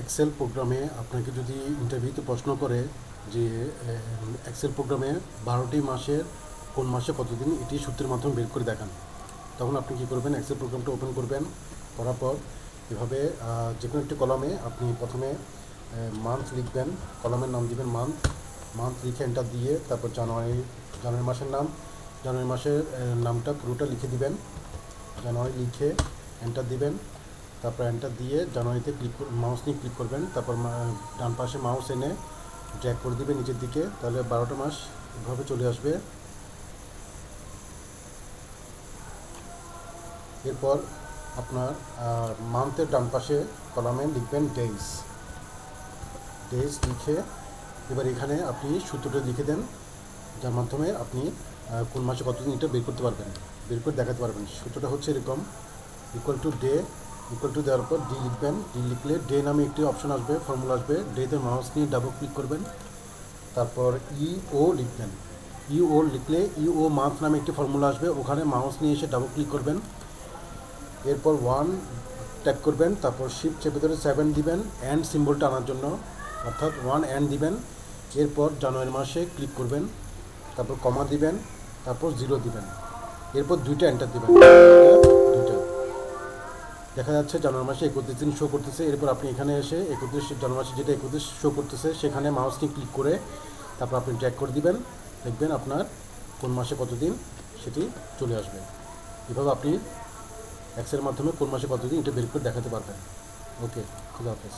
Excel প্রোগ্রামে আপনাকে যদি ইন্টারভিউতে প্রশ্ন করে যে এক্সেল প্রোগ্রামে 12টি মাসের কোন মাসে কতদিন এটি সূত্রের মাধ্যমে বের করে দেখান, তখন আপনি কী করবেন, এক্সেল প্রোগ্রামটা ওপেন করবেন। করার পর এভাবে যে কোনো একটি কলামে আপনি প্রথমে মান্থ লিখবেন, কলামের নাম দিবেন মান্থ। মান্থ লিখে এন্টার দিয়ে তারপর জানুয়ারি মাসের নাম, জানুয়ারি মাসের নামটা পুরোটা লিখে দিবেন। জানুয়ারি লিখে এন্টার দিবেন। তারপর এন্টার দিয়ে জানুয়ারিতে মাউস নিয়ে ক্লিক করবেন। তারপর ডান পাশে মাউস এনে ড্র্যাগ করে দিবেন নিচের দিকে, তাহলে 12টা মাস এভাবে চলে আসবে। এরপর আপনার মান্থের ডান পাশে কলামে লিখবেন ডেজ। ডেজ লিখে এবার এখানে আপনি সূত্রটা লিখে দেন, যার মাধ্যমে আপনি কোন মাসে কতদিন এটা বের করতে পারবেন, বের করে দেখাতে পারবেন। সূত্রটা হচ্ছে এরকম: equal to day, equal to দেওয়ার পর ডি লিখবেন। ডি লিখলে ডে নামে একটি অপশন আসবে, ফর্মুলা আসবে। ডেতে মাউস নিয়ে ডাবল ক্লিক করবেন। তারপর ইও লিখবেন। ইও লিখলে ইও মান্থ নামে একটি ফর্মুলা আসবে, ওখানে মাউস নিয়ে এসে ডাবল ক্লিক করবেন। এরপর 1 ট্যাপ করবেন, তারপর শিফট চেপে ধরে 7 দিবেন অ্যান্ড সিম্বলটা আনার জন্য, অর্থাৎ 1 অ্যান্ড দিবেন। এরপর জানুয়ারি মাসে ক্লিক করবেন, তারপর কমা দিবেন, তারপর 0 দিবেন। এরপর 2টা এন্টার দিবেন, 2টা দেখা যাচ্ছে জানুয়ারি মাসে 31 দিন শো করতেছে। এরপর আপনি এখানে এসে 31 জানুয়ারি মাসে যেটা 31 শো করতেছে সেখানে মাউস নিয়ে ক্লিক করে তারপর আপনি ড্র্যাগ করে দিবেন, দেখবেন আপনার কোন মাসে কতদিন সেটি চলে আসবে। এভাবে আপনি এক্সেলের মাধ্যমে কোন মাসে কতদিন এটা বের করে দেখাতে পারবেন। ওকে, খুদা হাফেজ।